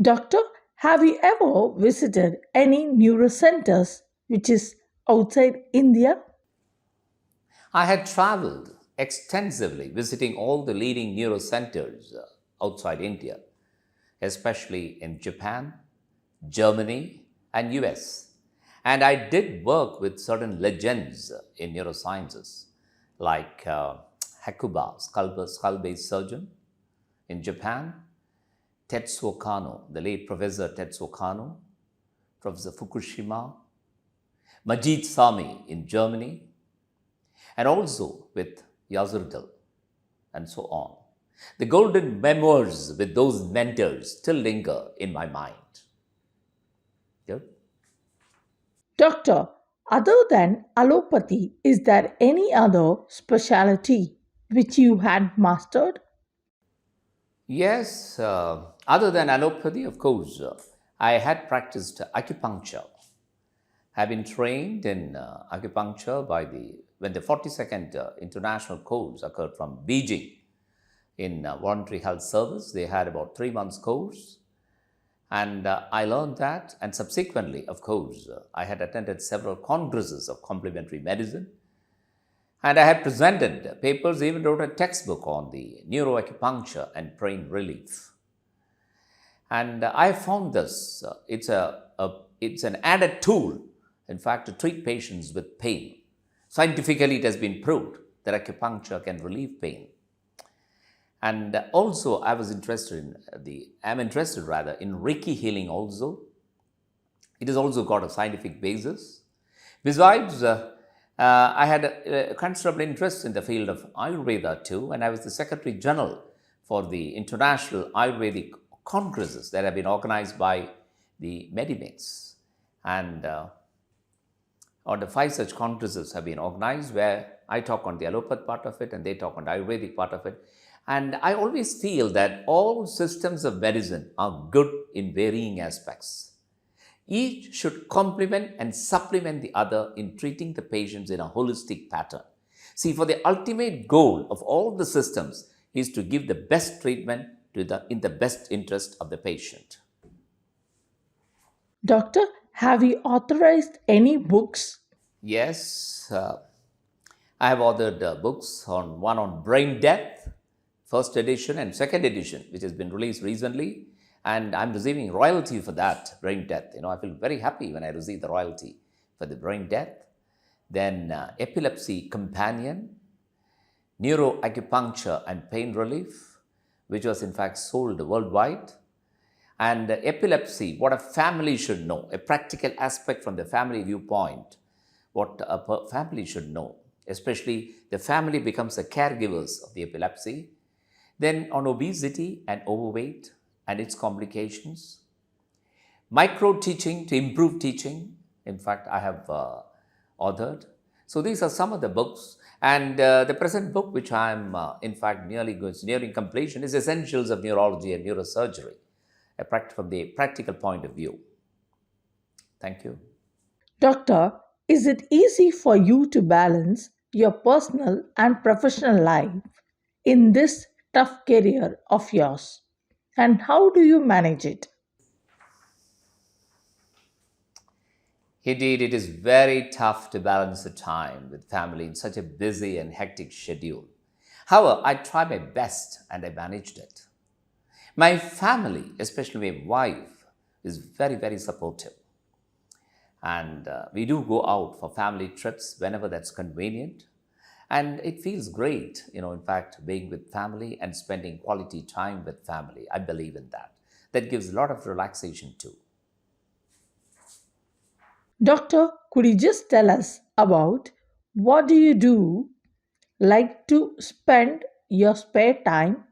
Doctor, have you ever visited any neurocenters which is outside India? I had traveled extensively, visiting all the leading neurocenters outside India, especially in Japan, Germany, and US. And I did work with certain legends in neurosciences, like Hakuba, skull-based surgeon in Japan, Tetsuo Kano, the late Professor Tetsuo Kano, Professor Fukushima, Majid Sami in Germany, and also with Yazurdal, and so on. The golden memoirs with those mentors still linger in my mind. Good? Doctor, other than allopathy, is there any other specialty which you had mastered? Yes, other than allopathy, of course, I had practiced acupuncture. Have been trained in acupuncture by when the 42nd international course occurred from Beijing in voluntary health service. They had about 3 months course, and I learned that. And subsequently, of course, I had attended several congresses of complementary medicine, and I had presented papers, even wrote a textbook on the neuroacupuncture and pain relief. And I found this, it's an added tool, in fact, to treat patients with pain. Scientifically, it has been proved that acupuncture can relieve pain. And also, I'm interested in Reiki healing also. It has also got a scientific basis. Besides, I had a considerable interest in the field of Ayurveda too, and I was the Secretary General for the International Ayurvedic Congresses that have been organized by the Medimix. And on the 5 such congresses have been organized where I talk on the allopathic part of it and they talk on the Ayurvedic part of it. And I always feel that all systems of medicine are good in varying aspects. Each should complement and supplement the other in treating the patients in a holistic pattern. See, for the ultimate goal of all the systems is to give the best treatment in the best interest of the patient. Doctor, have you authorized any books? Yes, I have authored books one on brain death, first edition and second edition, which has been released recently, and I'm receiving royalty for that brain death. I feel very happy when I receive the royalty for the brain death. Then epilepsy companion, neuroacupuncture and pain relief, which was in fact sold worldwide. And epilepsy, what a family should know, a practical aspect from the family viewpoint, what a family should know, especially the family becomes the caregivers of the epilepsy. Then on obesity and overweight and its complications, micro teaching to improve teaching, in fact, I have authored. So these are some of the books. And the present book, which I'm in fact nearing completion, is Essentials of Neurology and Neurosurgery, from the practical point of view. Thank you. Doctor, is it easy for you to balance your personal and professional life in this tough career of yours? And how do you manage it? Indeed, it is very tough to balance the time with family in such a busy and hectic schedule. However, I tried my best and I managed it. My family, especially my wife, is very, very supportive. And we do go out for family trips whenever that's convenient. And it feels great, in fact, being with family and spending quality time with family. I believe in that. That gives a lot of relaxation too. Doctor, could you just tell us about what do you do like to spend your spare time?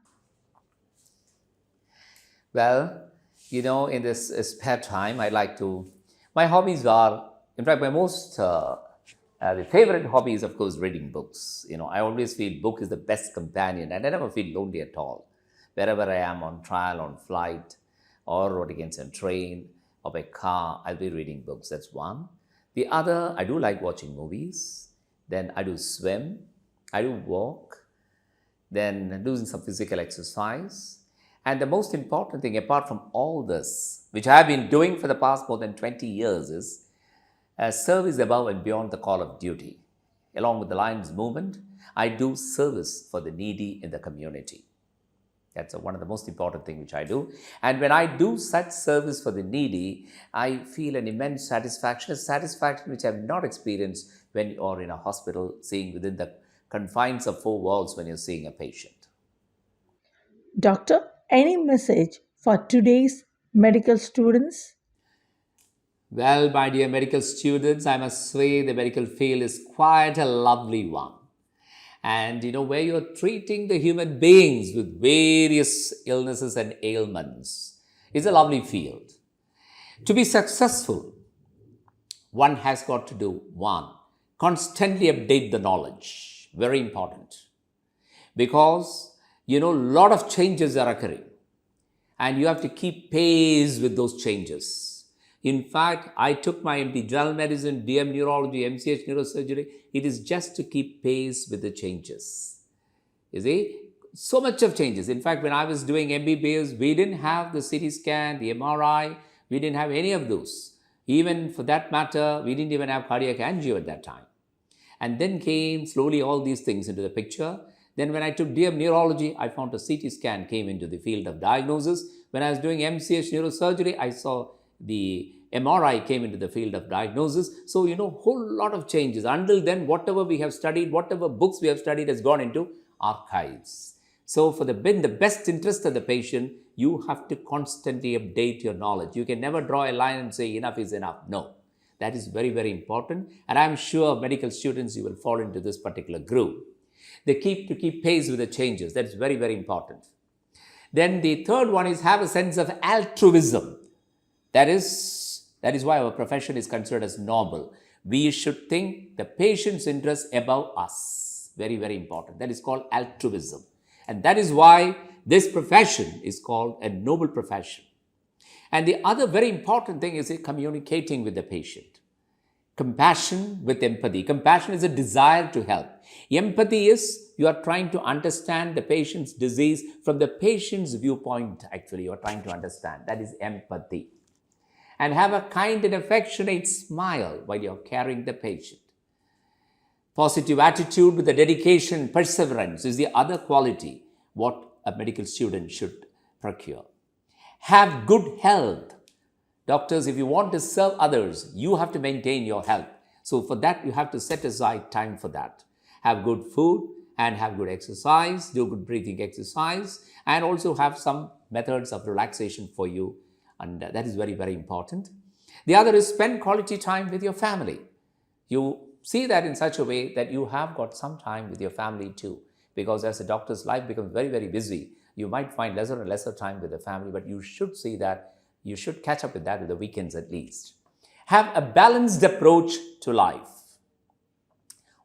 Well, in this spare time, my hobbies are, in fact, the favorite hobby is, of course, reading books. I always feel book is the best companion and I never feel lonely at all. Wherever I am on trial, on flight, or rode against a train or by car, I'll be reading books. That's one. The other, I do like watching movies. Then I do swim. I do walk. Then doing some physical exercise. And the most important thing, apart from all this, which I have been doing for the past more than 20 years, is service above and beyond the call of duty. Along with the Lions movement, I do service for the needy in the community. That's one of the most important things which I do. And when I do such service for the needy, I feel an immense satisfaction, a satisfaction which I have not experienced when you're in a hospital, seeing within the confines of four walls when you're seeing a patient. Doctor, any message for today's medical students? Well, my dear medical students, I must say the medical field is quite a lovely one. And where you're treating the human beings with various illnesses and ailments is a lovely field. To be successful, one has got to do one, constantly update the knowledge. Very important. Because, a lot of changes are occurring. And you have to keep pace with those changes. In fact, I took my MD General Medicine, DM Neurology, MCH Neurosurgery. It is just to keep pace with the changes. You see, so much of changes. In fact, when I was doing MBBS, we didn't have the CT scan, the MRI. We didn't have any of those. Even for that matter, we didn't even have cardiac angio at that time. And then came slowly all these things into the picture. Then when I took DM Neurology, I found a CT scan came into the field of diagnosis. When I was doing MCH Neurosurgery, I saw the MRI came into the field of diagnosis. So, whole lot of changes. Until then, whatever we have studied, whatever books we have studied has gone into archives. So, for the best interest of the patient, you have to constantly update your knowledge. You can never draw a line and say enough is enough. No, that is very, very important. And I'm sure medical students, you will fall into this particular group. They keep pace with the changes. That is very, very important. Then the third one is have a sense of altruism. That is why our profession is considered as noble. We should think the patient's interest above us. Very, very important. That is called altruism. And that is why this profession is called a noble profession. And the other very important thing is communicating with the patient. Compassion with empathy. Compassion is a desire to help. Empathy is you are trying to understand the patient's disease from the patient's viewpoint. Actually, you are trying to understand. That is empathy. And have a kind and affectionate smile while you're carrying the patient. Positive attitude with the dedication, perseverance is the other quality what a medical student should procure. Have good health. Doctors, if you want to serve others, you have to maintain your health. So for that, you have to set aside time for that. Have good food and have good exercise, do good breathing exercise, and also have some methods of relaxation for you. And that is very, very important. The other is spend quality time with your family. You see that in such a way that you have got some time with your family too. Because as a doctor's life becomes very, very busy, you might find lesser and lesser time with the family, but you should see that you should catch up with that with the weekends at least. Have a balanced approach to life.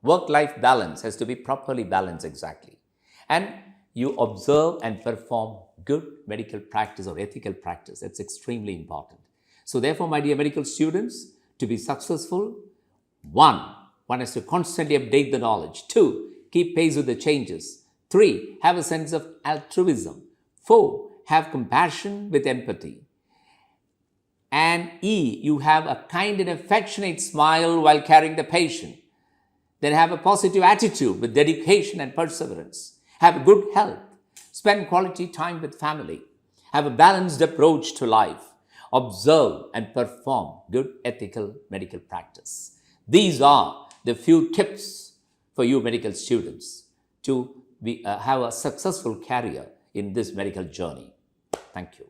Work-life balance has to be properly balanced exactly. And you observe and perform good medical practice or ethical practice. That's extremely important. So therefore, my dear medical students, to be successful, one has to constantly update the knowledge. 2, keep pace with the changes. 3, have a sense of altruism. 4, have compassion with empathy. And E, you have a kind and affectionate smile while carrying the patient. Then have a positive attitude with dedication and perseverance. Have good health. Spend quality time with family. Have a balanced approach to life. Observe and perform good ethical medical practice. These are the few tips for you medical students to have a successful career in this medical journey. Thank you.